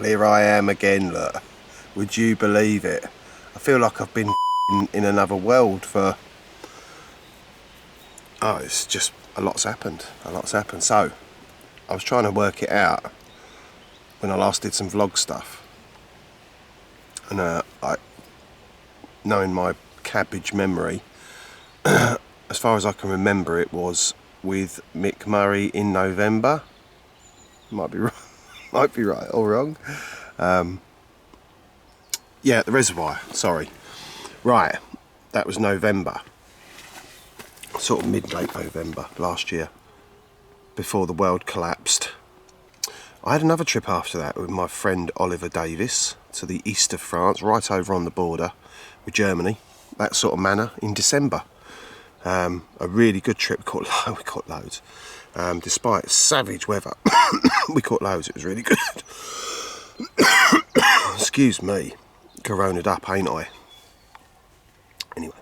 here I am again, look. Would you believe it? I feel like I've been in another world for... Oh, it's just, a lot's happened. So, I was trying to work it out when I last did some vlog stuff. And knowing my cabbage memory, as far as I can remember, it was with Mick Murray in November. Might be right or wrong. Yeah, the reservoir, sorry. Right, that was November. Sort of mid-late November last year, before the world collapsed. I had another trip after that with my friend Oliver Davis to the east of France, right over on the border with Germany, that sort of manner, in December. A really good trip. We caught loads. Despite savage weather, we caught loads. It was really good. Excuse me, corona'd up, ain't I? Anyway,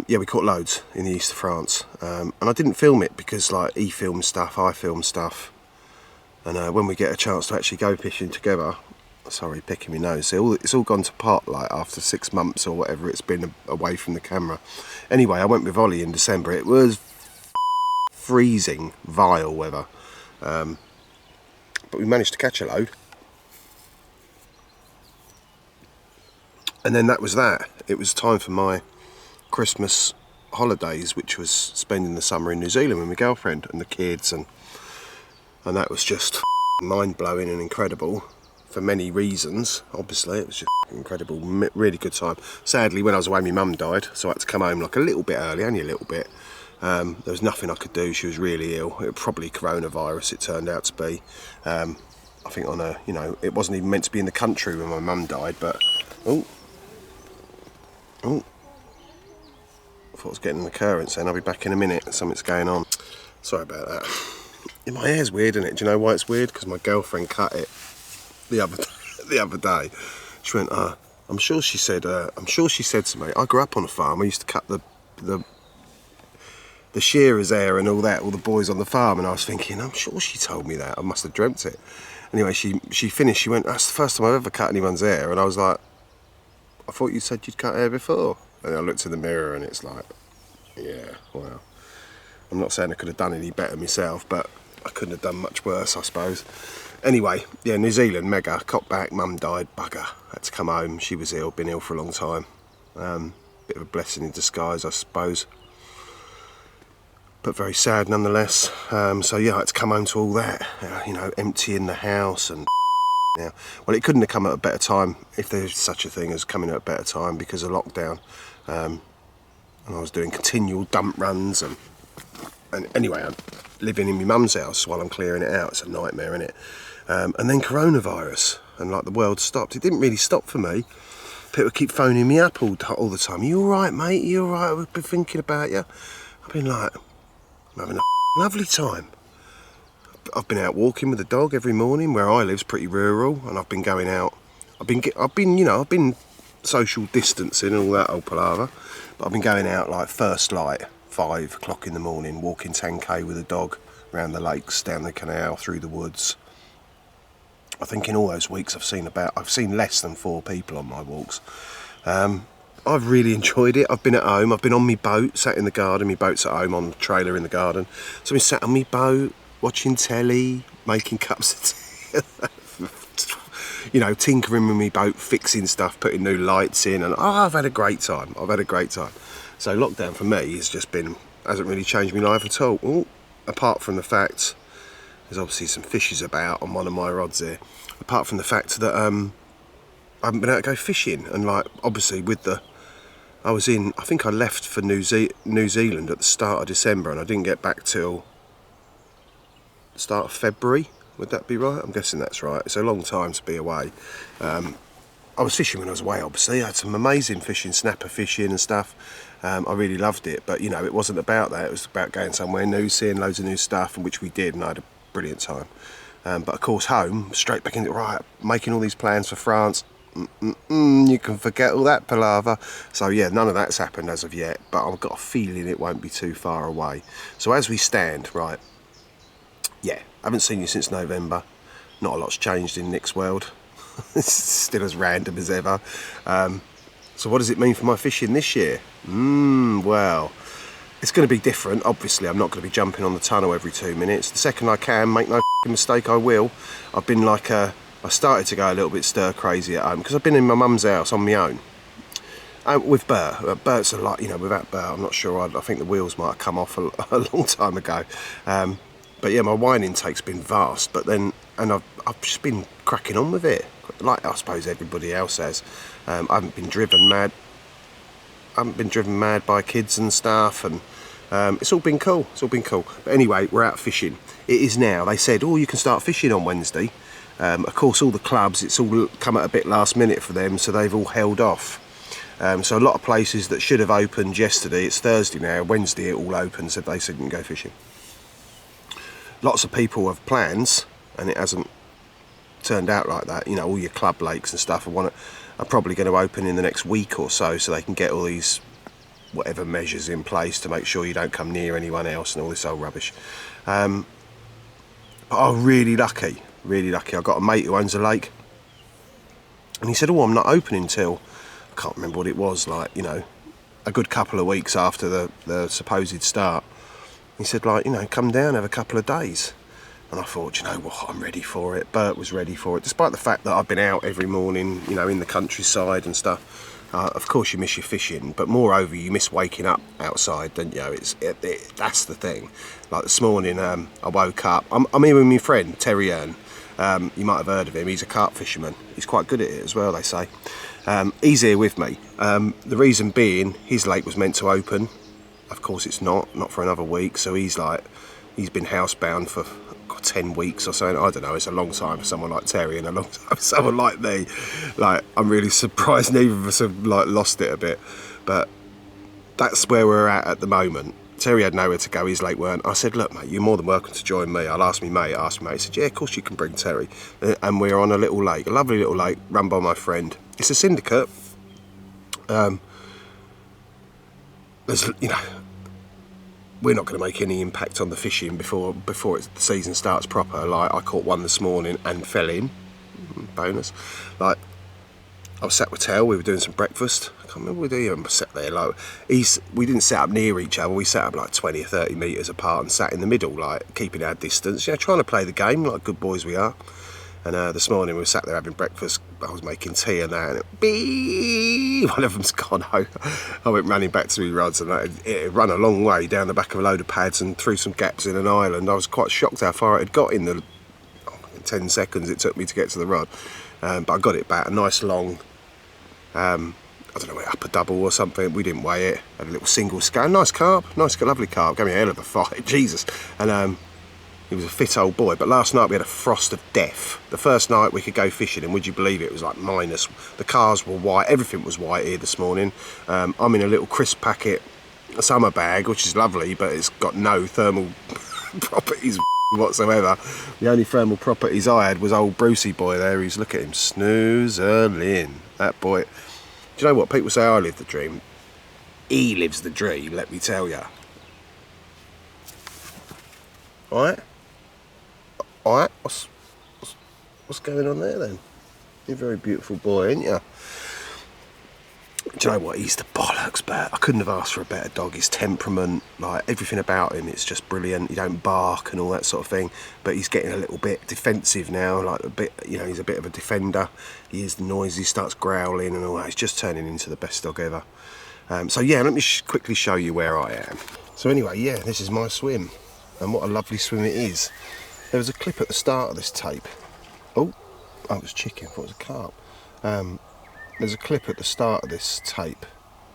yeah, we caught loads in the east of France, and I didn't film it because, like, he filmed stuff, I filmed stuff, and when we get a chance to actually go fishing together, sorry, picking my nose, it's all gone to pot, like, after 6 months or whatever it's been away from the camera. Anyway, I went with Ollie in December. It was freezing, vile weather, but we managed to catch a load. And then that was that. It was time for my Christmas holidays, which was spending the summer in New Zealand with my girlfriend and the kids, and that was just mind-blowing and incredible for many reasons. Obviously, it was just incredible, really good time. Sadly, when I was away, my mum died, so I had to come home like a little bit early, only a little bit. There was nothing I could do. She was really ill. It was probably coronavirus, it turned out to be. I think on a, it wasn't even meant to be in the country when my mum died, but oh, I thought I was getting an occurrence then. I'll be back in a minute. Something's going on. Sorry about that. Yeah, my hair's weird, isn't it? Do you know why it's weird? Because my girlfriend cut it the other day. She went, I'm sure she said to me, I grew up on a farm. I used to cut the shearer's hair and all that, all the boys on the farm. And I was thinking, I'm sure she told me that. I must have dreamt it. Anyway, she finished. She went, that's the first time I've ever cut anyone's hair. And I was like, I thought you said you'd cut hair before. And I looked in the mirror and it's like, yeah, well, I'm not saying I could have done any better myself, but I couldn't have done much worse, I suppose. Anyway, yeah, New Zealand, mega. Got back, mum died, bugger. Had to come home. She was ill, been ill for a long time. Bit of a blessing in disguise, I suppose. But very sad nonetheless. So yeah, I had to come home to all that, emptying the house and... Yeah, well, it couldn't have come at a better time, if there's such a thing as coming at a better time, because of lockdown. And I was doing continual dump runs, and anyway, I'm living in my mum's house while I'm clearing it out. It's a nightmare, isn't it? And then coronavirus, and like the world stopped. It didn't really stop for me. People keep phoning me up all the time. You all right, mate? You all right? We've been thinking about you. I've been like, I'm having a lovely time. I've been out walking with the dog every morning. Where I live's pretty rural, and I've been going out. I've been social distancing and all that old palaver, but I've been going out like first light, 5 o'clock in the morning, walking 10k with a dog around the lakes, down the canal, through the woods. I think in all those weeks I've seen less than 4 people on my walks. I've really enjoyed it. I've been at home. I've been on my boat, sat in the garden. My boat's at home on the trailer in the garden. So I've been sat on my boat, watching telly, making cups of tea, tinkering with my boat, fixing stuff, putting new lights in, and I've had a great time. So lockdown for me hasn't really changed my life at all. Ooh, apart from the fact, there's obviously some fishes about on one of my rods here, apart from the fact that I haven't been able to go fishing, and like, obviously I think I left for New Zealand at the start of December, and I didn't get back till start of February. Would that be right? I'm guessing that's right. It's a long time to be away. I was fishing when I was away, obviously. I had some amazing fishing, snapper fishing and stuff. I really loved it, but it wasn't about that. It was about going somewhere new, seeing loads of new stuff, and which we did, and I had a brilliant time. But of course, home, straight back into making all these plans for France. You can forget all that palaver. So yeah, none of that's happened as of yet, but I've got a feeling it won't be too far away. So as we stand, yeah, I haven't seen you since November. Not a lot's changed in Nick's world. It's still as random as ever. So what does it mean for my fishing this year? Well, it's going to be different. Obviously, I'm not going to be jumping on the tunnel every 2 minutes. The second I can, make no mistake, I will. I've been like I started to go a little bit stir crazy at home because I've been in my mum's house on my own. With Bert. Bert's a lot, you know, without Bert, I'm not sure. I think the wheels might have come off a long time ago. But yeah, my wine intake's been vast, but then, and I've just been cracking on with it, like I suppose everybody else has. I haven't been driven mad. I haven't been driven mad by kids and stuff, and it's all been cool. It's all been cool. But anyway, we're out fishing. It is now. They said, oh, you can start fishing on Wednesday. Of course, all the clubs, it's all come at a bit last minute for them, so they've all held off. So a lot of places that should have opened yesterday, it's Thursday now, Wednesday it all opened, so they said you can go fishing. Lots of people have plans, and it hasn't turned out like that. You know, all your club lakes and stuff are probably going to open in the next week or so they can get all these whatever measures in place to make sure you don't come near anyone else and all this old rubbish. But I'm really lucky. I got a mate who owns a lake, and he said, oh, I'm not opening till, I can't remember what it was, like, you know, a good couple of weeks after the supposed start. He said, like, you know, come down, have a couple of days. And I thought, you know what, I'm ready for it. Bert was ready for it, despite the fact that I've been out every morning, you know, in the countryside and stuff. Of course you miss your fishing, but moreover you miss waking up outside, don't you? That's the thing. Like this morning, I woke up, I'm here with my friend Helleur. You might have heard of him. He's a carp fisherman. He's quite good at it as well, they say. He's here with me. The reason being, his lake was meant to open. Of course it's not for another week, so he's been housebound for 10 weeks or so. I don't know, it's a long time for someone like Terry and a long time for someone like me. Like, I'm really surprised neither of us have like lost it a bit, but that's where we're at the moment. Terry had nowhere to go, his lake weren't. I said, look mate, you're more than welcome to join me. I'll ask me mate. He said, yeah, of course you can bring Terry. And we're on a little lake, a lovely little lake run by my friend. It's a syndicate. There's, you know, we're not going to make any impact on the fishing before the season starts proper. Like, I caught one this morning and fell in. Bonus. Like, I was sat with Tel, we were doing some breakfast. I can't remember what we were doing. I sat there, like, we didn't set up near each other. We sat up like 20 or 30 metres apart and sat in the middle, like, keeping our distance. You know, trying to play the game like good boys we are. And this morning we were sat there having breakfast. I was making tea and that, and one of them's gone home. I went running back to my rods, and it ran a long way down the back of a load of pads and through some gaps in an island. I was quite shocked how far it had got in the 10 seconds it took me to get to the rod. But I got it back, a nice long, I don't know, upper double or something. We didn't weigh it. Had a little single scale, nice carp, nice, lovely carp. Gave me a hell of a fight, Jesus. And he was a fit old boy, but last night we had a frost of death. The first night we could go fishing, and would you believe it was like minus. The cars were white, everything was white here this morning. I'm in a little crisp packet summer bag, which is lovely, but it's got no thermal properties whatsoever. The only thermal properties I had was old Brucey boy there. He's, look at him, snoozling. That boy. Do you know what? People say I live the dream. He lives the dream, let me tell you. Alright? Alright, what's going on there then? You're a very beautiful boy, ain't you? Do you know what? He's the bollocks, but I couldn't have asked for a better dog. His temperament, like everything about him, it's just brilliant. He don't bark and all that sort of thing, but he's getting a little bit defensive now, like a bit, you know, he's a bit of a defender. He hears the noise, he starts growling and all that. He's just turning into the best dog ever. So yeah, let me quickly show you where I am. So anyway, yeah, this is my swim, and what a lovely swim it is. There was a clip at the start of this tape. Oh, it was chicken, I thought it was a carp. There's a clip at the start of this tape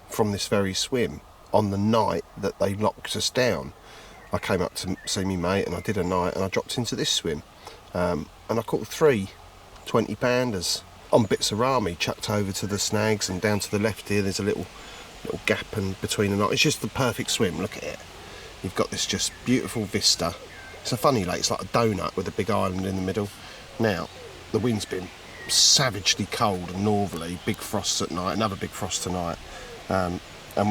from this very swim on the night that they locked us down. I came up to see me mate and I did a night and I dropped into this swim. And I caught 3 20-pounders on bits of rami chucked over to the snags, and down to the left here there's a little gap in between the knot. It's just the perfect swim, look at it. You've got this just beautiful vista. It's a funny lake, it's like a donut with a big island in the middle. Now, the wind's been savagely cold and northerly, big frosts at night, another big frost tonight. And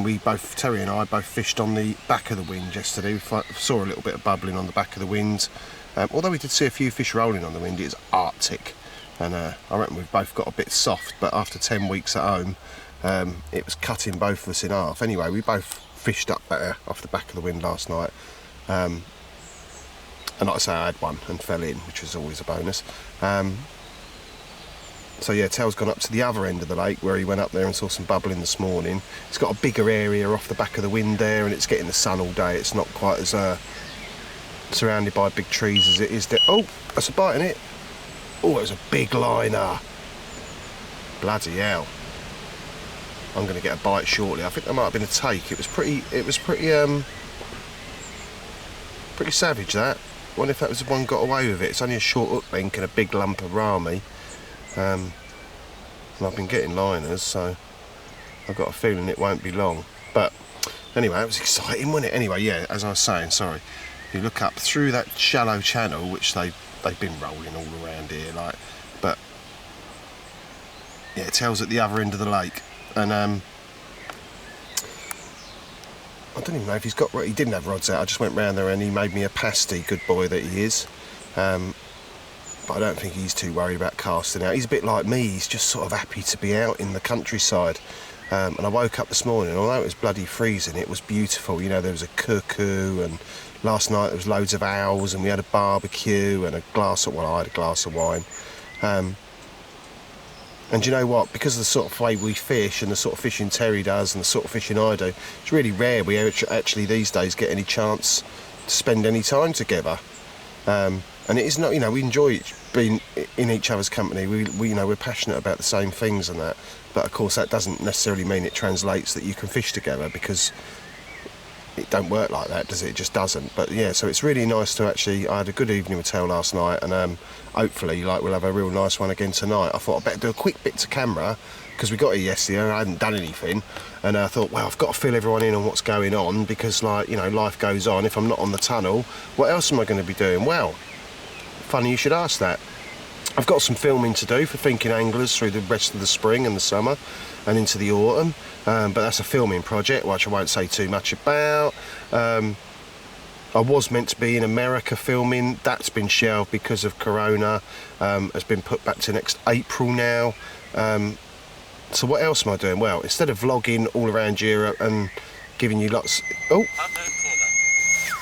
we both, Terry and I, both fished on the back of the wind yesterday. We saw a little bit of bubbling on the back of the wind. Although we did see a few fish rolling on the wind, it was arctic. and I reckon we've both got a bit soft, but after 10 weeks at home, it was cutting both of us in half. Anyway, we both fished up better off the back of the wind last night, and like I say, I had one and fell in, which was always a bonus. So yeah, Tel's gone up to the other end of the lake where he went up there and saw some bubbling this morning. It's got a bigger area off the back of the wind there, and it's getting the sun all day. It's not quite as surrounded by big trees as it is there. Oh, that's a bite in it. Oh, it was a big liner. Bloody hell. I'm going to get a bite shortly. I think that might have been a take. It was pretty savage, that. I wonder if that was the one got away with it. It's only a short hook link and a big lump of rami. And I've been getting liners, so I've got a feeling it won't be long. But anyway, it was exciting, wasn't it? Anyway, yeah, as I was saying, sorry. You look up through that shallow channel, which they've been rolling all around here, like. But yeah, it tells at the other end of the lake, and I don't even know if he's got. He didn't have rods out. I just went round there and he made me a pasty, good boy that he is. But I don't think he's too worried about casting out. He's a bit like me. He's just sort of happy to be out in the countryside. And I woke up this morning, although it was bloody freezing, it was beautiful. You know, there was a cuckoo, and last night there was loads of owls, and we had a barbecue and I had a glass of wine. And you know what? Because of the sort of way we fish and the sort of fishing Terry does and the sort of fishing I do, it's really rare we actually these days get any chance to spend any time together. And it is not, you know, we enjoy being in each other's company. We you know, we're passionate about the same things and that. But of course, that doesn't necessarily mean it translates that you can fish together, because it don't work like that, does it? It just doesn't. But yeah, so it's really nice to actually. I had a good evening with Tel last night, and hopefully, like, we'll have a real nice one again tonight. I thought I'd better do a quick bit to camera, because we got here yesterday and I hadn't done anything, and I thought, well, I've got to fill everyone in on what's going on, because, like, you know, life goes on. If I'm not on the tunnel, what else am I going to be doing? Well, funny you should ask that. I've got some filming to do for Thinking Anglers through the rest of the spring and the summer and into the autumn, but that's a filming project which I won't say too much about. I was meant to be in America filming. That's been shelved because of Corona. Has been put back to next April now. So what else am I doing? Well, instead of vlogging all around Europe and giving you lots... Oh!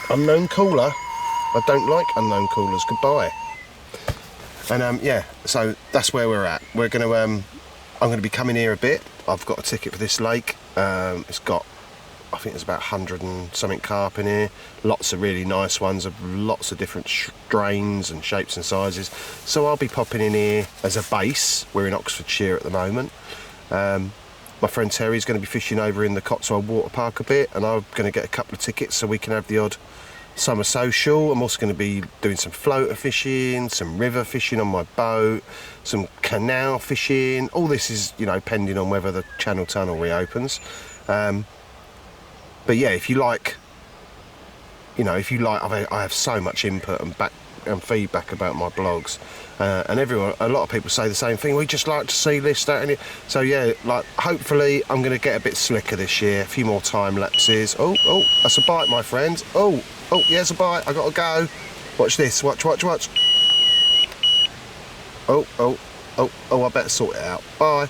Unknown caller? I don't like unknown callers. Goodbye. And yeah, so that's where we're at. We're going to... I'm going to be coming here a bit. I've got a ticket for this lake. It's got... I think there's about 100 and something carp in here. Lots of really nice ones of lots of different strains and shapes and sizes. So I'll be popping in here as a base. We're in Oxfordshire at the moment. My friend Terry's going to be fishing over in the Cotswold Water Park a bit, and I'm going to get a couple of tickets so we can have the odd summer social. I'm also going to be doing some floater fishing, some river fishing on my boat, some canal fishing. All this is, you know, pending on whether the Channel Tunnel reopens. But yeah, if you like, you know, I have so much input and feedback about my blogs, and a lot of people say the same thing. We just like to see this, that, and it. So yeah, like, hopefully I'm going to get a bit slicker this year. A few more time lapses. Oh, that's a bite, my friends. Oh, yeah, it's a bite. I got to go. Watch this. Watch. Oh, I better sort it out. Bye.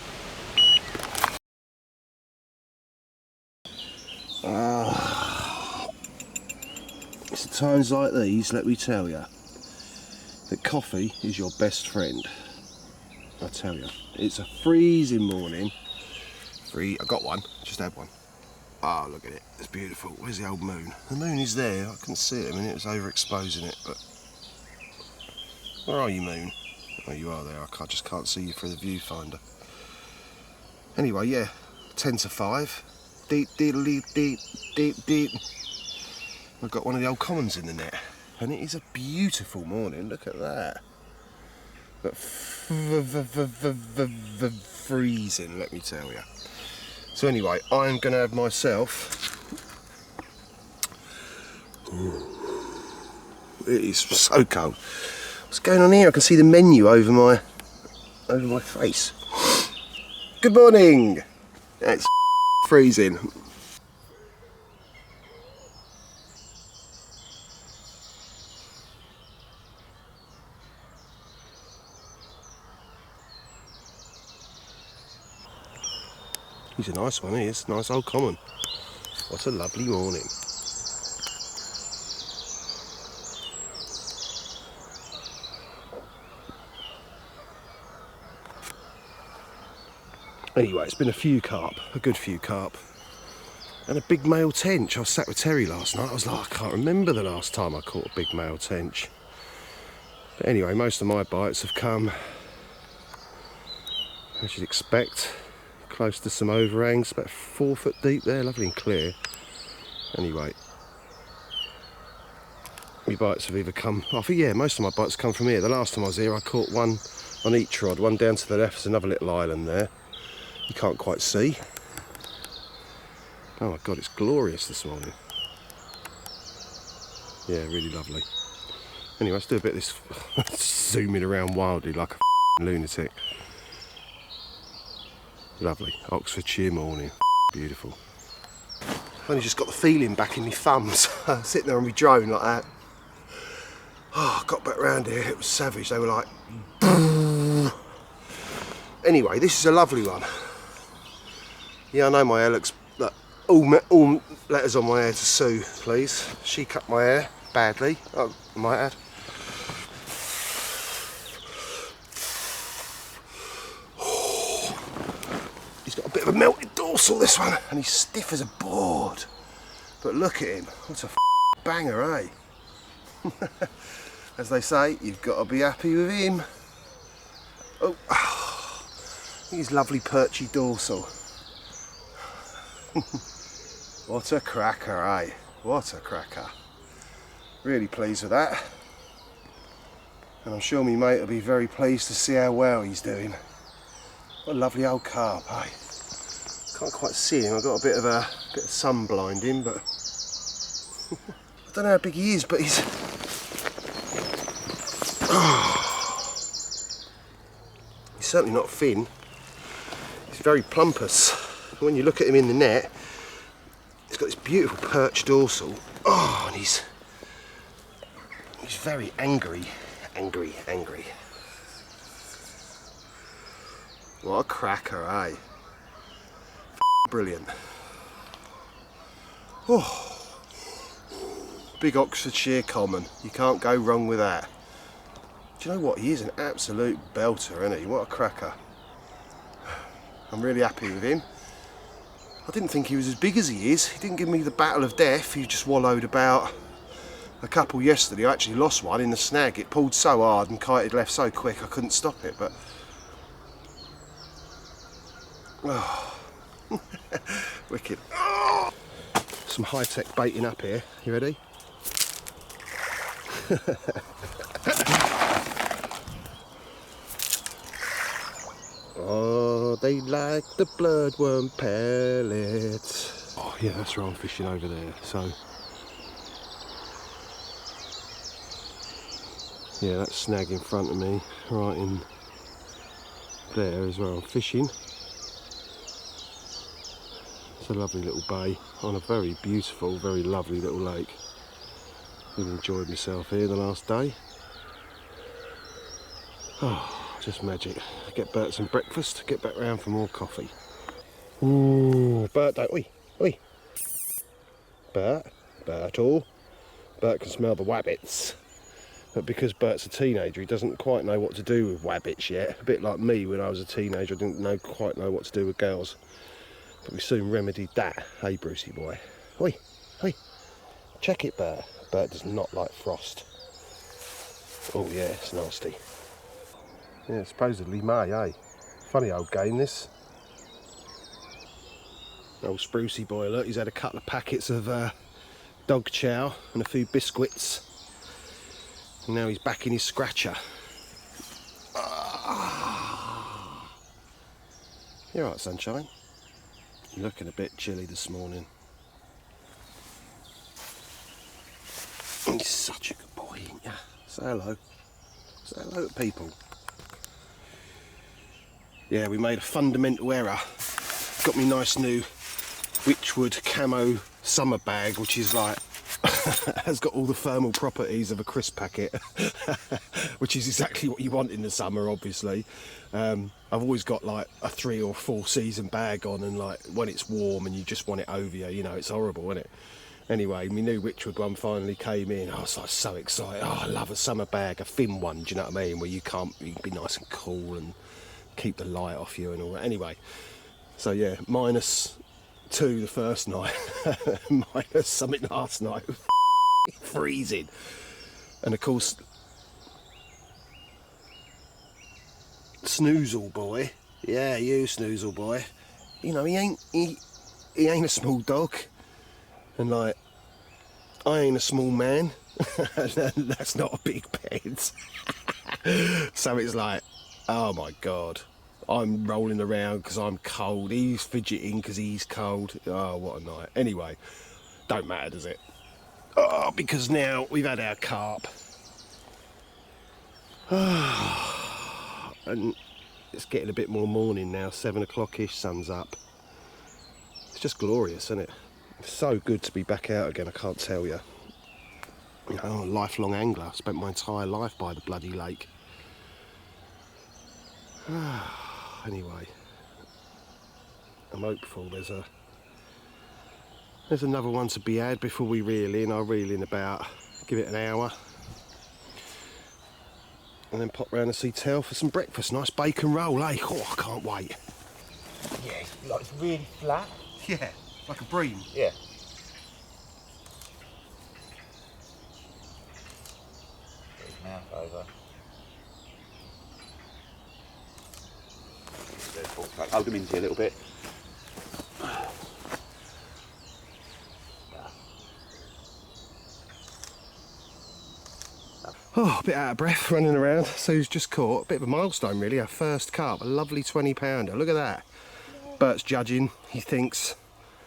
It's at times like these, let me tell you, that coffee is your best friend. I tell you, it's a freezing morning. I got one, just had one. Oh, look at it, it's beautiful. Where's the old moon? The moon is there, I couldn't see it a minute, it was overexposing it, but... Where are you, moon? Oh, you are there, I just can't see you through the viewfinder. Anyway, yeah, 10 to 5. Deep. I've got one of the old commons in the net, and it is a beautiful morning. Look at that. But freezing, let me tell you. So anyway, I'm going to have myself... It is so cold. What's going on here? I can see the menu over my face. Good morning. It's freezing. He's a nice one, he is. Nice old common. What a lovely morning. Anyway, it's been a few carp, a good few carp. And a big male tench. I was sat with Terry last night. I was like, I can't remember the last time I caught a big male tench. But anyway, most of my bites have come, as you'd expect, close to some overhangs, about 4 foot deep there, lovely and clear. Anyway, my bites have either come, I think, yeah, most of my bites come from here. The last time I was here, I caught one on each rod, one down to the left. There's another little island there. You can't quite see. Oh my God, it's glorious this morning. Yeah, really lovely. Anyway, let's do a bit of this zooming around wildly like a lunatic. Lovely, Oxfordshire morning, beautiful. I've only just got the feeling back in my thumbs, sitting there on my drone like that. Oh, I got back round here, it was savage, they were like... Anyway, this is a lovely one. Yeah, I know my hair looks... Look, all letters on my hair to Sue, please. She cut my hair badly, I might add. He's got a bit of a melted dorsal, this one, and he's stiff as a board. But look at him, what a banger, eh? As they say, you've got to be happy with him. Oh, his lovely perchy dorsal. What a cracker, eh? What a cracker. Really pleased with that. And I'm sure my mate will be very pleased to see how well he's doing. What a lovely old carp, eh? Can't quite see him, I've got a bit of sun blinding, but I don't know how big he is, but he's... He's certainly not thin. He's very plumpous. When you look at him in the net, he's got this beautiful perch dorsal. Oh, and he's very angry. What a cracker, eh? Brilliant. Oh, big Oxfordshire common. You can't go wrong with that. Do you know what? He is an absolute belter, isn't he? What a cracker. I'm really happy with him. I didn't think he was as big as he is. He didn't give me the battle of death. He just wallowed about a couple yesterday. I actually lost one in the snag. It pulled so hard and kited left so quick I couldn't stop it, but... Oh. Wicked. Oh. Some high-tech baiting up here. You ready? Oh, they like the bloodworm pellets. Oh yeah, that's where I'm fishing over there, so... Yeah, that snag in front of me, right in there is where I'm fishing. It's a lovely little bay on a very beautiful, very lovely little lake. Really enjoyed myself here the last day. Oh, just magic. Get Bert some breakfast, get back round for more coffee. Ooh, Bert, don't we? Oi. Bertie. Bert can smell the wabbits. But because Bert's a teenager, he doesn't quite know what to do with wabbits yet. A bit like me when I was a teenager, I didn't quite know what to do with girls. But we soon remedied that, hey Brucey boy. Oi. Check it, Bert. Bert does not like frost. Oh yeah, it's nasty. Yeah, supposedly May, eh? Funny old game, this. Old Sprucey boy, look, he's had a couple of packets of dog chow and a few biscuits. And now he's back in his scratcher. You alright, sunshine? You're looking a bit chilly this morning. He's such a good boy, ain't ya? Say hello. Say hello to people. Yeah, we made a fundamental error. Got me nice new Witchwood camo summer bag, which is like has got all the thermal properties of a crisp packet, which is exactly what you want in the summer, obviously. I've always got like a 3 or 4 season bag on, and like when it's warm and you just want it over you, you know, it's horrible, isn't it? Anyway, my new Witchwood one finally came in. I was like so excited. Oh, I love a summer bag, a thin one, do you know what I mean? Where you can be nice and cool and keep the light off you and all that. Anyway, so yeah, -2 the first night, minus something last night. Freezing. And of course, Snoozle boy, yeah, you Snoozle boy, you know, he ain't a small dog, and like I ain't a small man. That's not a big bed. So it's like, oh my god, I'm rolling around because I'm cold, he's fidgeting because he's cold. Oh, what a night. Anyway, don't matter, does it? Oh, because now we've had our carp. And it's getting a bit more morning now, 7 o'clock-ish, sun's up. It's just glorious, isn't it? It's so good to be back out again, I can't tell you. You know, I'm a lifelong angler. I spent my entire life by the bloody lake. Anyway, I'm hopeful there's another one to be had before we reel in. I'll reel in about, give it an hour, and then pop round and see Tell for some breakfast. Nice bacon roll, eh? Oh, I can't wait. Yeah, like it's really flat. Yeah, like a bream. Yeah. Put his mouth over. Hold them into you a little bit. Oh, a bit out of breath running around. So he's just caught, a bit of a milestone really, our first carp, a lovely 20 pounder. Look at that. Yeah. Bert's judging, he thinks.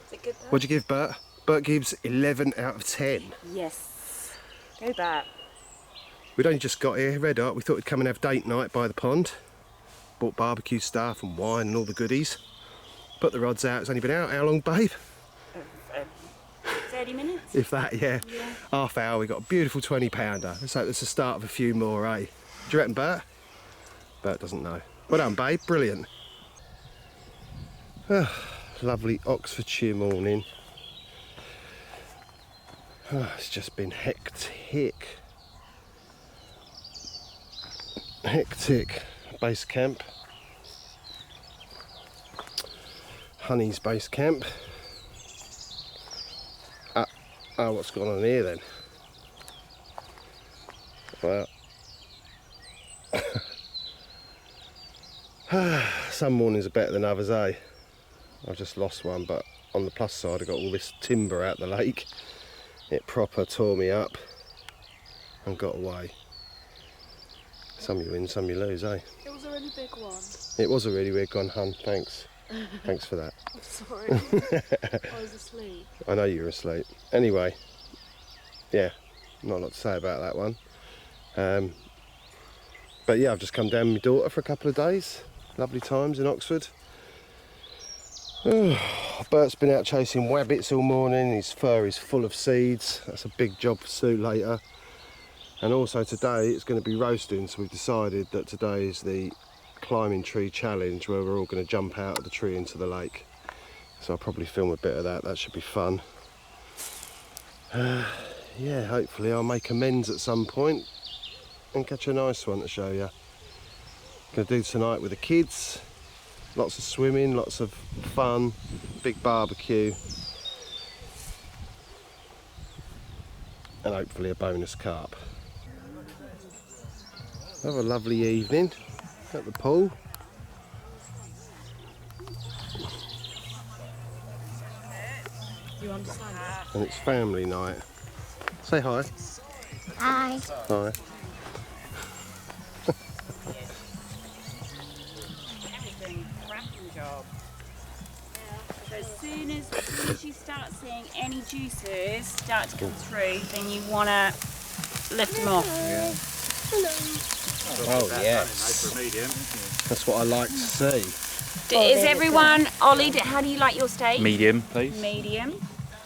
Is it good, Bert? What'd you give Bert? Bert gives 11 out of 10. Yes. Go Bert. We'd only just got here, red hot. We thought we'd come and have date night by the pond. Bought barbecue stuff and wine and all the goodies. Put the rods out, it's only been out, how long, babe? 30 minutes? If that, yeah. Yeah. Half hour, we got a beautiful 20 pounder. Let's hope that's the start of a few more, eh? Do you reckon, Bert? Bert doesn't know. Well done, babe, brilliant. Oh, lovely Oxfordshire morning. Oh, it's just been hectic. Hectic. Base camp. Honey's base camp. Oh, what's going on here then? Well, some mornings are better than others, eh? I've just lost one, but on the plus side I got all this timber out the lake. It proper tore me up and got away. Some you win, some you lose, eh? It was a really big one. It was a really big one, hun, thanks. Thanks for that. I'm sorry. I was asleep. I know you were asleep. Anyway, yeah, not a lot to say about that one. But yeah, I've just come down with my daughter for a couple of days. Lovely times in Oxford. Bert's been out chasing wabbits all morning. His fur is full of seeds. That's a big job for Sue later. And also today it's going to be roasting, so we've decided that today is the climbing tree challenge where we're all going to jump out of the tree into the lake. So I'll probably film a bit of that. That should be fun. Yeah, hopefully I'll make amends at some point and catch a nice one to show you. Gonna do tonight with the kids. Lots of swimming, lots of fun, big barbecue, and hopefully a bonus carp. Have a lovely evening at the pool. You understand that? And it's family night. Say hi. Hi. Hi. Everything, cracking job. So as soon as you start seeing any juices start to come through, then you want to lift them off. Hello. Oh yes. That's what I like to see. Is everyone, Ollie, how do you like your steak? Medium, please. Medium.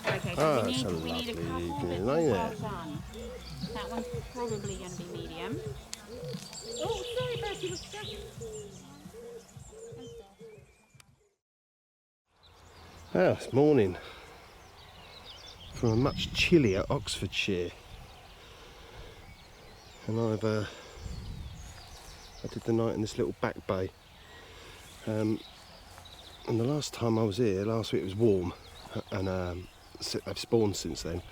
Okay, Oh, so that's a we need a lovely couple bit line more there. well done. That one's probably going to be medium. Oh, sorry, Bertie, what's that? Oh, it's morning from a much chillier Oxfordshire, and I did the night in this little back bay. And the last time I was here, last week, it was warm, and they've spawned since then.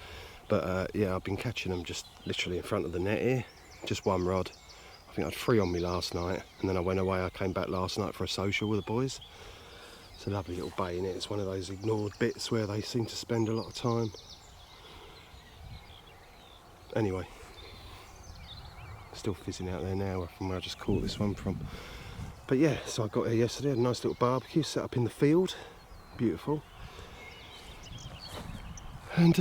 But yeah, I've been catching them just literally in front of the net here, just one rod. I think I had 3 on me last night, and then I went away. I came back last night for a social with the boys. It's a lovely little bay, innit? It's one of those ignored bits where they seem to spend a lot of time. Anyway, still fizzing out there now from where I just caught this one from. But yeah, so I got here yesterday, had a nice little barbecue set up in the field. Beautiful. And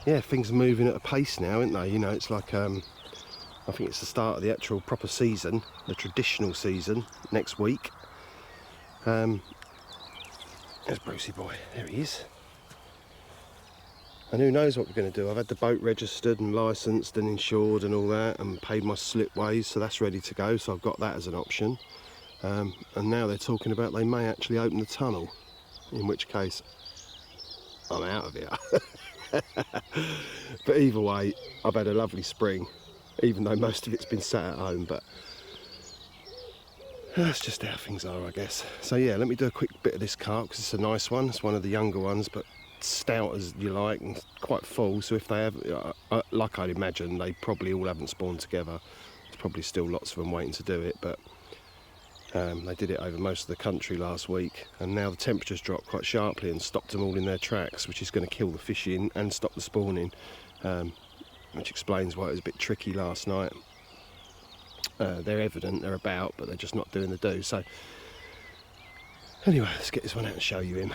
yeah, things are moving at a pace now, aren't they? You know, it's like I think it's the start of the actual proper season, the traditional season, next week. There's Brucey boy, there he is. And who knows what we're going to do. I've had the boat registered and licensed and insured and all that, and paid my slipways, so that's ready to go, so I've got that as an option. And now they're talking about they may actually open the tunnel, in which case I'm out of here. But either way, I've had a lovely spring, even though most of it's been sat at home, but that's just how things are, I guess. So yeah, let me do a quick bit of this carp, because it's a nice one. It's one of the younger ones, but stout as you like, and quite full. So if they have, like I'd imagine, they probably all haven't spawned together. There's probably still lots of them waiting to do it, but they did it over most of the country last week, and now the temperatures dropped quite sharply and stopped them all in their tracks, which is going to kill the fishing and stop the spawning, which explains why it was a bit tricky last night. They're evident, they're about, but they're just not doing the do. So anyway, let's get this one out and show you him.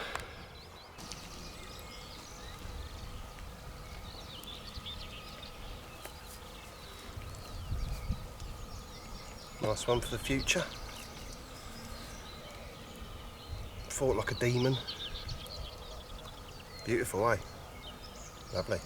Nice one for the future. Fought like a demon. Beautiful, eh? Lovely.